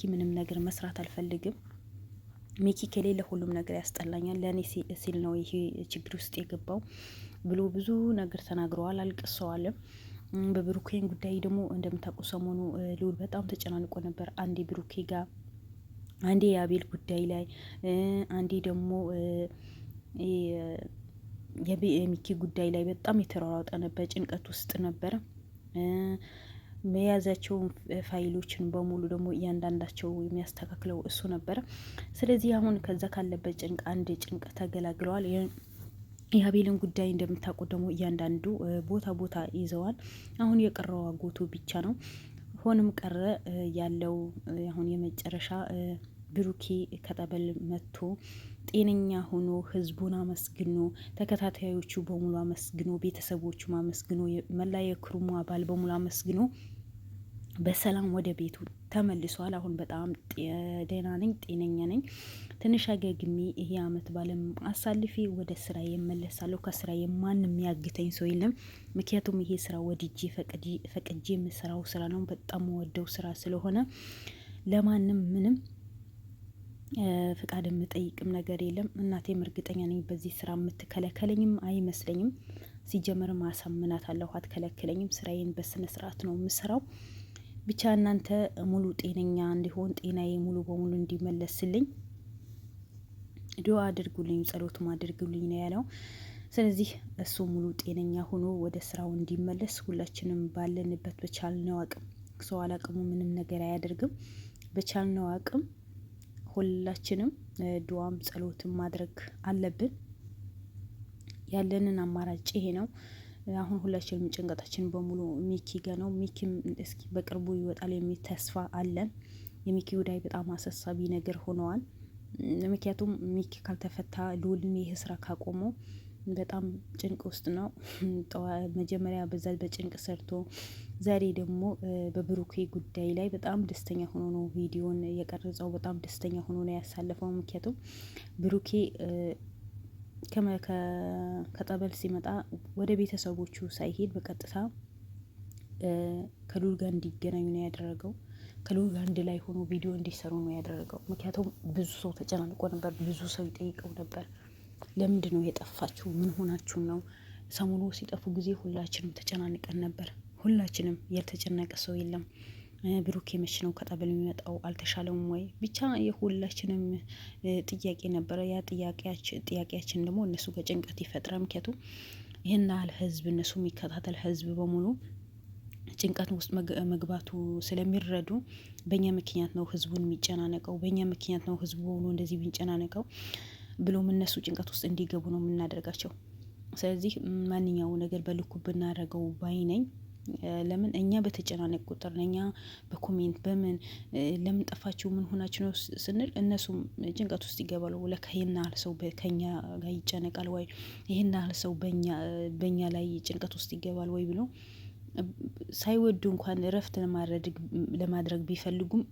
ሚኪ ምንም ነገር መስራት አልፈልግም። ሚኪ ከሌለ ሁሉም ነገር ያስጠላኛል። ለእኔ ሲል ነው ይሄ ችግር ውስጥ የገባው ብሎ ብዙ ነገር ተናግረዋል፣ አልቅሰዋልም። በብሩኬን ጉዳይ ደግሞ እንደምታውቁ ሰሞኑ ልዑል በጣም ተጨናንቆ ነበር። አንዴ ብሩኬ ጋር፣ አንዴ የአቤል ጉዳይ ላይ፣ አንዴ ደግሞ የሚኪ ጉዳይ ላይ በጣም የተሯሯጠ ነበር። ጭንቀት ውስጥ ነበረ። መያዛቸውን ፋይሎችን በሙሉ ደግሞ እያንዳንዳቸው የሚያስተካክለው እሱ ነበረ። ስለዚህ አሁን ከዛ ካለበት ጭንቅ አንድ ጭንቅ ተገላግለዋል። የአቤልን ጉዳይ እንደምታውቁት ደግሞ እያንዳንዱ ቦታ ቦታ ይዘዋል። አሁን የቀረው አጎቱ ብቻ ነው። ሆንም ቀረ ያለው አሁን የመጨረሻ ብሩኬ ከጠበል መጥቶ ጤነኛ ሆኖ ህዝቡን አመስግኖ ተከታታዮቹ በሙሉ አመስግኖ ቤተሰቦቹ አመስግኖ መላ የክሩሙ አባል በሙሉ አመስግኖ በሰላም ወደ ቤቱ ተመልሷል። አሁን በጣም ደህና ነኝ፣ ጤነኛ ነኝ። ትንሽ አገግሜ ይሄ አመት ባለም አሳልፌ ወደ ስራ የመለሳለሁ። ከስራ የማንም ያግተኝ ሰው የለም። ምክንያቱም ይሄ ስራ ወድጄ ፈቅጄ የምሰራው ስራ ነው። በጣም ወደው ስራ ስለሆነ ለማንም ምንም ፍቃድ የምጠይቅም ነገር የለም። እናቴም እርግጠኛ ነኝ በዚህ ስራ የምትከለከለኝም አይመስለኝም። ሲጀመርም አሳምናት አለሁ፣ አትከለክለኝም። ስራዬን በስነ ስርዓት ነው የምሰራው። ብቻ እናንተ ሙሉ ጤነኛ እንዲሆን ጤናዬ ሙሉ በሙሉ እንዲመለስልኝ ዱአ አድርጉልኝ፣ ጸሎትም አድርጉልኝ ነው ያለው። ስለዚህ እሱ ሙሉ ጤነኛ ሆኖ ወደ ስራው እንዲመለስ ሁላችንም ባለንበት በቻልነው አቅም፣ ሰው አላቅሙ ምንም ነገር አያደርግም። በቻልነው አቅም ሁላችንም ዱአም ጸሎትም ማድረግ አለብን። ያለንን አማራጭ ይሄ ነው። አሁን ሁላችንም ጭንቀታችን በሙሉ ሚኪ ጋ ነው። ሚኪም እስኪ በቅርቡ ይወጣል የሚል ተስፋ አለን። የሚኪ ጉዳይ በጣም አሳሳቢ ነገር ሆነዋል። ምክንያቱም ሚኪ ካልተፈታ ልዑልም ይህ ስራ ካቆመው በጣም ጭንቅ ውስጥ ነው። መጀመሪያ በዛ በጭንቅ ሰርቶ ዛሬ ደግሞ በብሩኬ ጉዳይ ላይ በጣም ደስተኛ ሆኖ ነው ቪዲዮን የቀረጸው። በጣም ደስተኛ ሆኖ ነው ያሳለፈው። ምክንያቱም ብሩኬ ከጠበል ሲመጣ ወደ ቤተሰቦቹ ሳይሄድ በቀጥታ ከልዑል ጋር እንዲገናኙ ነው ያደረገው። ከልዑል ጋር አንድ ላይ ሆኖ ቪዲዮ እንዲሰሩ ነው ያደረገው። ምክንያቱም ብዙ ሰው ተጨናንቆ ነበር። ብዙ ሰው ይጠይቀው ነበር፣ ለምንድን ነው የጠፋችሁ? ምን ሆናችሁ ነው? ሰሞኑ ሲጠፉ ጊዜ ሁላችንም ተጨናንቀን ነበር። ሁላችንም፣ ያልተጨነቀ ሰው የለም። ብሩኬ መች ነው ከጠበል የሚመጣው? አልተሻለውም ወይ? ብቻ የሁላችንም ጥያቄ ነበረ። ያ ጥያቄያችን ደግሞ እነሱ በጭንቀት ይፈጥራል። ምክንያቱም ይህን ያህል ህዝብ፣ እነሱ የሚከታተል ህዝብ በሙሉ ጭንቀት ውስጥ መግባቱ ስለሚረዱ በእኛ ምክንያት ነው ህዝቡን የሚጨናነቀው፣ በእኛ ምክንያት ነው ህዝቡ በሙሉ እንደዚህ ቢጨናነቀው ብሎም እነሱ ጭንቀት ውስጥ እንዲገቡ ነው የምናደርጋቸው። ስለዚህ ማንኛው ነገር በልኩ ብናደርገው ባይ ነኝ። ለምን እኛ በተጨናነቅ ቁጥር እኛ በኮሜንት በምን ለምን ጠፋችሁ ምን ሆናችሁ ነው ስንል እነሱም ጭንቀት ውስጥ ይገባሉ። ለካ ይሄን ያህል ሰው ከኛ ጋር ይጨነቃል ወይ፣ ይሄን ያህል ሰው በእኛ ላይ ጭንቀት ውስጥ ይገባል ወይ ብሎ ሳይወዱ እንኳን እረፍት ለማድረግ ቢፈልጉም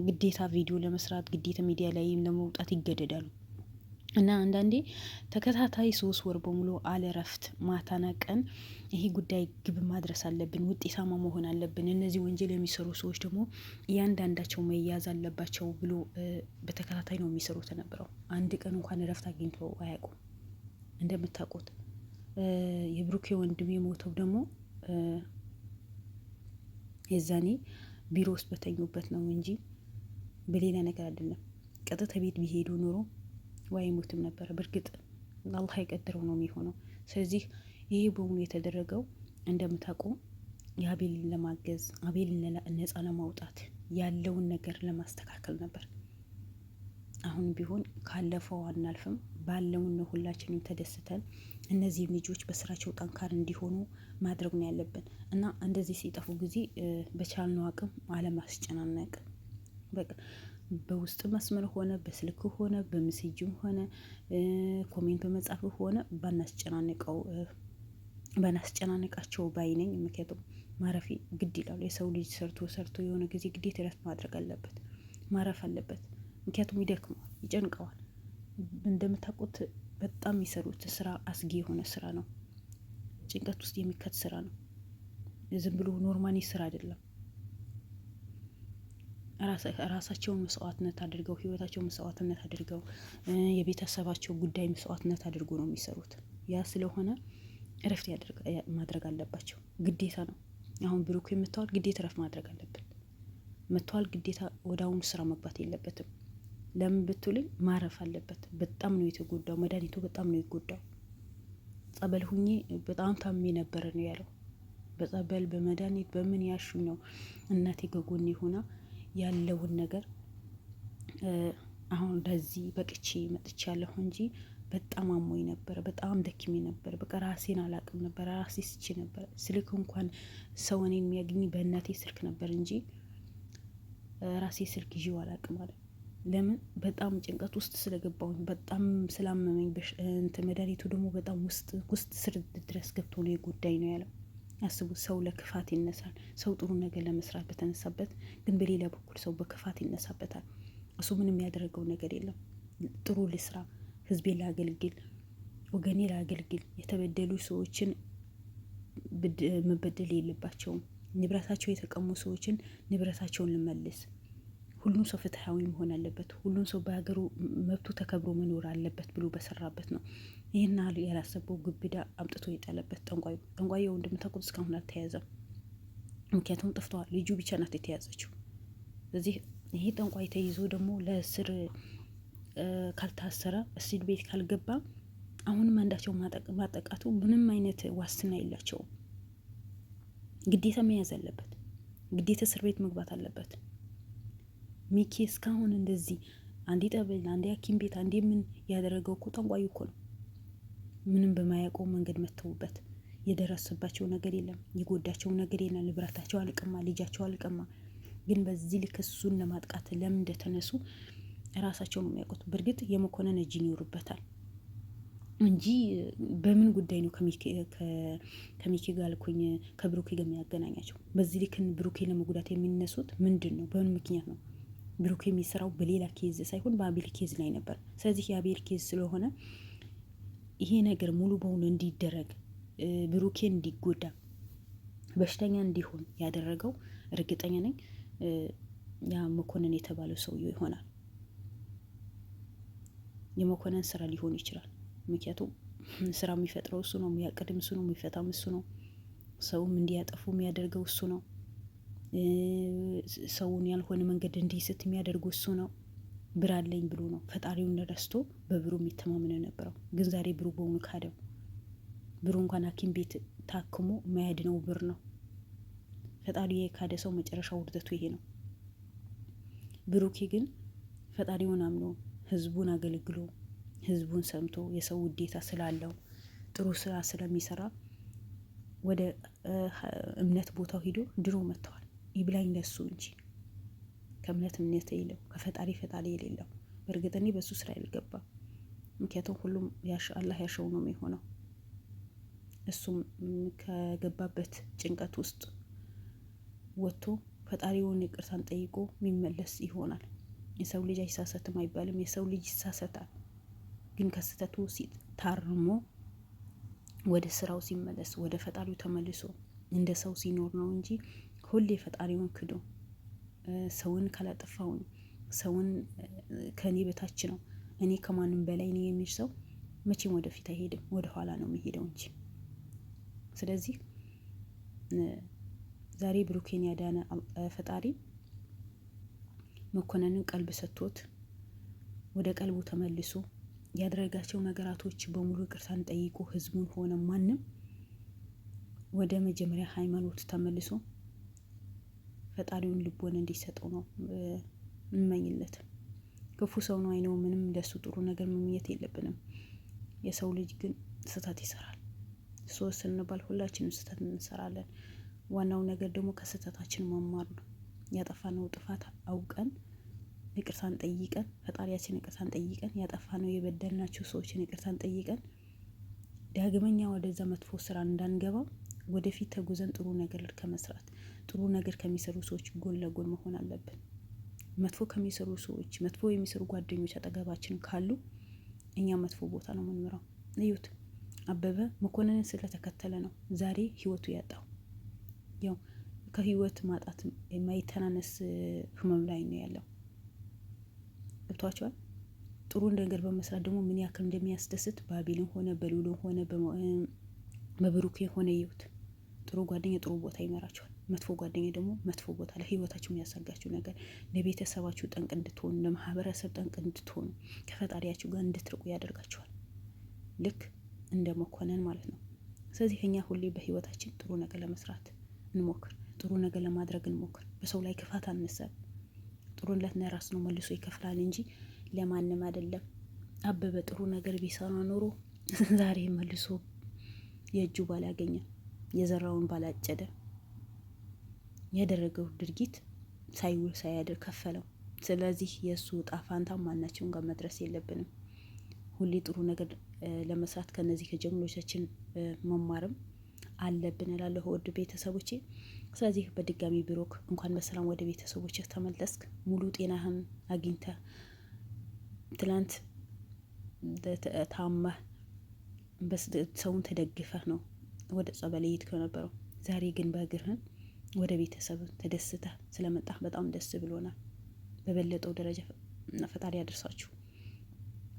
ግዴታ ቪዲዮ ለመስራት ግዴታ ሚዲያ ላይ ለመውጣት ይገደዳሉ። እና አንዳንዴ ተከታታይ 3 ወር በሙሉ አለ እረፍት ማታና ቀን ይሄ ጉዳይ ግብ ማድረስ አለብን፣ ውጤታማ መሆን አለብን። እነዚህ ወንጀል የሚሰሩ ሰዎች ደግሞ እያንዳንዳቸው መያዝ አለባቸው ብሎ በተከታታይ ነው የሚሰሩት ነበረው። አንድ ቀን እንኳን እረፍት አግኝቶ አያውቁም። እንደምታውቁት የብሩኬ ወንድም የሞተው ደግሞ የዛኔ ቢሮ ውስጥ በተኙበት ነው እንጂ በሌላ ነገር አይደለም። ቀጥታ ቤት ቢሄዱ ኑሮ ወይ ሞትም ነበር። በእርግጥ አላህ የቀደረው ነው የሚሆነው። ስለዚህ ይሄ በሙሉ የተደረገው እንደምታውቁ የአቤልን ለማገዝ፣ አቤልን ነፃ ለማውጣት፣ ያለውን ነገር ለማስተካከል ነበር። አሁን ቢሆን ካለፈው አናልፍም። ባለውን ነው ሁላችንም ተደስተን እነዚህም ልጆች በስራቸው ጠንካር እንዲሆኑ ማድረግ ነው ያለብን እና እንደዚህ ሲጠፉ ጊዜ በቻልነው አቅም አለማስጨናነቅ። በቃ በውስጥ መስመር ሆነ በስልክ ሆነ በሜሴጅም ሆነ ኮሜንት በመጻፍ ሆነ ባናስጨናነቃቸው ባይ ነኝ። ምክንያቱም ማረፊ ግድ ይላሉ። የሰው ልጅ ሰርቶ የሆነ ጊዜ ግዴታ እረፍት ማድረግ አለበት፣ ማረፍ አለበት። ምክንያቱም ይደክመዋል፣ ይጨንቀዋል። እንደምታውቁት በጣም የሚሰሩት ስራ አስጊ የሆነ ስራ ነው። ጭንቀት ውስጥ የሚከት ስራ ነው። ዝም ብሎ ኖርማኒ ስራ አይደለም ራሳቸውን መስዋዕትነት አድርገው ህይወታቸውን መስዋዕትነት አድርገው የቤተሰባቸው ጉዳይ መስዋዕትነት አድርጎ ነው የሚሰሩት። ያ ስለሆነ እረፍት ማድረግ አለባቸው፣ ግዴታ ነው። አሁን ብሩክ የምታወል ግዴታ እረፍት ማድረግ አለብን። መጥቷል፣ ግዴታ ወደ አሁኑ ስራ መግባት የለበትም። ለምን ብትሉኝ ማረፍ አለበት። በጣም ነው የተጎዳው፣ መድኃኒቱ በጣም ነው የጎዳው። ጸበል ሁኜ በጣም ታሜ ነበረ ነው ያለው። በጸበል በመድኃኒት በምን ያሹ ነው እናቴ ከጎኔ ሆና ያለውን ነገር አሁን ለዚህ በቅቼ መጥቻለሁ እንጂ በጣም አሞኝ ነበረ፣ በጣም ደክሜ ነበረ። በቃ ራሴን አላቅም ነበረ፣ ራሴ ስቼ ነበረ። ስልክ እንኳን ሰው እኔን የሚያገኝ በእናቴ ስልክ ነበር እንጂ ራሴ ስልክ ይዤው አላቅም አለ። ለምን? በጣም ጭንቀት ውስጥ ስለገባሁኝ፣ በጣም ስላመመኝ፣ መድኃኒቱ ደግሞ በጣም ውስጥ ስር ድረስ ገብቶ ነው የጉዳይ ነው ያለው። አስቡት፣ ሰው ለክፋት ይነሳል። ሰው ጥሩ ነገር ለመስራት በተነሳበት፣ ግን በሌላ በኩል ሰው በክፋት ይነሳበታል። እሱ ምንም ያደረገው ነገር የለም። ጥሩ ልስራ፣ ህዝቤ ላገልግል፣ ወገኔ ላገልግል፣ የተበደሉ ሰዎችን መበደል የለባቸውም፣ ንብረታቸው የተቀሙ ሰዎችን ንብረታቸውን ልመልስ፣ ሁሉም ሰው ፍትሐዊ መሆን አለበት፣ ሁሉም ሰው በሀገሩ መብቱ ተከብሮ መኖር አለበት ብሎ በሰራበት ነው ይህን ያላሰበው ግብዳ አምጥቶ የጣለበት ጠንቋዩ እንደምታውቁት እስካሁን አልተያዘም። ምክንያቱም ጠፍተዋል። ልጁ ብቻ ናት የተያዘችው። ስለዚህ ይሄ ጠንቋይ ተይዞ ደግሞ ለእስር ካልታሰረ፣ እስር ቤት ካልገባ፣ አሁንም አንዳቸው ማጠቃቱ ምንም አይነት ዋስትና የላቸውም። ግዴታ መያዝ አለበት፣ ግዴታ እስር ቤት መግባት አለበት። ሚኪ እስካሁን እንደዚህ አንዴ ጠበል፣ አንዴ ሐኪም ቤት፣ አንዴ ምን ያደረገው እኮ ጠንቋዩ እኮ ነው። ምንም በማያውቀው መንገድ መተውበት። የደረሰባቸው ነገር የለም፣ የጎዳቸው ነገር የለም። ንብረታቸው አልቀማ፣ ልጃቸው አልቀማ። ግን በዚህ ልክ እሱን ለማጥቃት ለምን እንደተነሱ ራሳቸው ነው የሚያውቁት። በእርግጥ የመኮንን እጅ ይኖሩበታል እንጂ በምን ጉዳይ ነው ከሚኪ ጋር ልኩኝ ከብሩኬ ጋር የሚያገናኛቸው? በዚህ ልክ ብሩኬ ለመጉዳት የሚነሱት ምንድን ነው? በምን ምክንያት ነው? ብሩኬ የሚሰራው በሌላ ኬዝ ሳይሆን በአቤል ኬዝ ላይ ነበር። ስለዚህ የአቤል ኬዝ ስለሆነ ይሄ ነገር ሙሉ በሙሉ እንዲደረግ፣ ብሩኬ እንዲጎዳ፣ በሽተኛ እንዲሆን ያደረገው እርግጠኛ ነኝ ያ መኮንን የተባለው ሰውዬው ይሆናል። የመኮንን ስራ ሊሆን ይችላል። ምክንያቱም ስራ የሚፈጥረው እሱ ነው፣ የሚያቅድም እሱ ነው፣ የሚፈታም እሱ ነው፣ ሰውም እንዲያጠፉ የሚያደርገው እሱ ነው፣ ሰውን ያልሆነ መንገድ እንዲስት የሚያደርገው እሱ ነው። ብር አለኝ ብሎ ነው ፈጣሪውን ረስቶ በብሩ የሚተማመን ነበረው። ግን ዛሬ ብሩ በሆኑ ካደው። ብሩ እንኳን ሐኪም ቤት ታክሞ ማያድነው ብር ነው። ፈጣሪ የካደ ሰው መጨረሻ ውርደቱ ይሄ ነው። ብሩኬ ግን ፈጣሪውን አምኖ ህዝቡን አገልግሎ ህዝቡን ሰምቶ የሰው ውዴታ ስላለው ጥሩ ስራ ስለሚሰራ ወደ እምነት ቦታው ሂዶ ድሮ መጥተዋል። ይብላኝ ለሱ እንጂ ከእምነት እምነት የሌለው ከፈጣሪ የሌለው። በእርግጥ እኔ በሱ ስራ ያልገባ፣ ምክንያቱም ሁሉም አላህ ያሸው ነው የሚሆነው። እሱም ከገባበት ጭንቀት ውስጥ ወጥቶ ፈጣሪውን ይቅርታን ጠይቆ የሚመለስ ይሆናል። የሰው ልጅ አይሳሰትም አይባልም። የሰው ልጅ ይሳሰታል። ግን ከስህተቱ ታርሞ ወደ ስራው ሲመለስ፣ ወደ ፈጣሪው ተመልሶ እንደ ሰው ሲኖር ነው እንጂ ሁሌ ፈጣሪውን ክዶ ሰውን ካላጠፋውን፣ ሰውን ከኔ በታች ነው፣ እኔ ከማንም በላይ ነው የሚል ሰው መቼም ወደፊት አይሄድም፣ ወደ ኋላ ነው የሚሄደው እንጂ። ስለዚህ ዛሬ ብሩኬን ያዳነ ፈጣሪ መኮንንን ቀልብ ሰጥቶት ወደ ቀልቡ ተመልሶ ያደረጋቸው ነገራቶች በሙሉ ይቅርታን ጠይቆ ህዝቡን ሆነ ማንም ወደ መጀመሪያ ሃይማኖት ተመልሶ ፈጣሪውን ልቦን እንዲሰጠው ነው እንመኝለት። ክፉ ሰው ነው አይነው፣ ምንም ለሱ ጥሩ ነገር መመኘት የለብንም። የሰው ልጅ ግን ስህተት ይሰራል። ሶስት ስንባል ሁላችንም ስህተት እንሰራለን። ዋናው ነገር ደግሞ ከስህተታችን መማር ነው። ያጠፋነው ጥፋት አውቀን ይቅርታን ጠይቀን፣ ፈጣሪያችን ይቅርታን ጠይቀን፣ ያጠፋነው የበደልናቸው ሰዎችን ይቅርታን ጠይቀን ዳግመኛ ወደዛ መጥፎ ስራ እንዳንገባ ወደፊት ተጉዘን ጥሩ ነገር ከመስራት፣ ጥሩ ነገር ከሚሰሩ ሰዎች ጎን ለጎን መሆን አለብን። መጥፎ ከሚሰሩ ሰዎች፣ መጥፎ የሚሰሩ ጓደኞች አጠገባችን ካሉ እኛ መጥፎ ቦታ ነው የምንመራው። እዩት፣ አበበ መኮንንን ስለተከተለ ነው ዛሬ ህይወቱ ያጣው። ያው ከህይወት ማጣት የማይተናነስ ህመም ላይ ነው ያለው። ገብቷቸዋል። ጥሩ ነገር በመስራት ደግሞ ምን ያክል እንደሚያስደስት በአቤልም ሆነ በልዑልም ሆነ በብሩኬ ሆነ ይዩት። ጥሩ ጓደኛ ጥሩ ቦታ ይመራቸዋል። መጥፎ ጓደኛ ደግሞ መጥፎ ቦታ ላይ ህይወታችሁ የሚያሰጋችሁ ነገር፣ ለቤተሰባችሁ ጠንቅ እንድትሆኑ፣ ለማህበረሰብ ጠንቅ እንድትሆኑ፣ ከፈጣሪያችሁ ጋር እንድትርቁ ያደርጋችኋል። ልክ እንደ መኮነን ማለት ነው። ስለዚህ እኛ ሁሌ በህይወታችን ጥሩ ነገር ለመስራት እንሞክር፣ ጥሩ ነገር ለማድረግ እንሞክር። በሰው ላይ ክፋት አንሰብ። ጥሩነት ለራስ ነው መልሶ ይከፍላል እንጂ ለማንም አይደለም። አበበ ጥሩ ነገር ቢሰራ ኖሮ ዛሬ መልሶ የእጁ ባላገኘ፣ የዘራውን ባላጨደ፣ ያደረገው ድርጊት ሳይውል ሳያድር ከፈለው። ስለዚህ የእሱ ዕጣ ፋንታ ማናቸውን ጋር መድረስ የለብንም። ሁሌ ጥሩ ነገር ለመስራት ከነዚህ ከጀግኖቻችን መማርም አለብን እላለሁ ውድ ቤተሰቦቼ። ስለዚህ በድጋሚ ብሩክ እንኳን በሰላም ወደ ቤተሰቦች ተመለስክ። ሙሉ ጤናህን አግኝተህ ትላንት ታመህ ሰውን ተደግፈህ ነው ወደ ጸበል እየሄድክ ነበረው። ዛሬ ግን በእግርህን ወደ ቤተሰብ ተደስተህ ስለመጣህ በጣም ደስ ብሎናል። በበለጠው ደረጃ ፈጣሪ ያደርሳችሁ።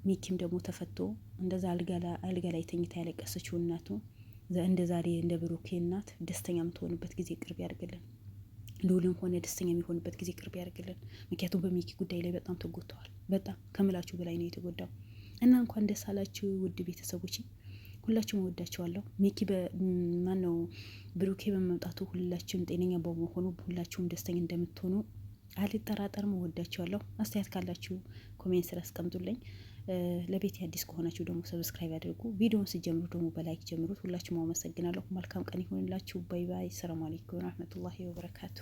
ሚኪም ደግሞ ተፈቶ እንደዛ አልጋ ላይ ተኝታ ያለቀሰችው እናቱ እንደ ዛሬ እንደ ብሩኬ እናት ደስተኛ የምትሆንበት ጊዜ ቅርብ ያድርግልን። ልዑልም ሆነ ደስተኛ የሚሆንበት ጊዜ ቅርብ ያድርግልን። ምክንያቱም በሚኪ ጉዳይ ላይ በጣም ተጎድተዋል። በጣም ከምላችሁ በላይ ነው የተጎዳው እና እንኳን ደስ አላችሁ ውድ ቤተሰቦች፣ ሁላችሁም ወዳችኋለሁ። ሚኪ ማነው ብሩኬ በመምጣቱ ሁላችሁም ጤነኛ በመሆኑ ሁላችሁም ደስተኛ እንደምትሆኑ አልጠራጠርም። ወዳችኋለሁ። አስተያየት ካላችሁ ኮሜንት ስር አስቀምጡልኝ። ለቤት አዲስ ከሆናችሁ ደግሞ ሰብስክራይብ አድርጉ። ቪዲዮውን ሲጀምሩ ደግሞ በላይክ ጀምሩት። ሁላችሁም አመሰግናለሁ። መልካም ቀን ይሁንላችሁ። ባይ ባይ። ሰላም አለይኩም ወራህመቱላሂ ወበረካቱ።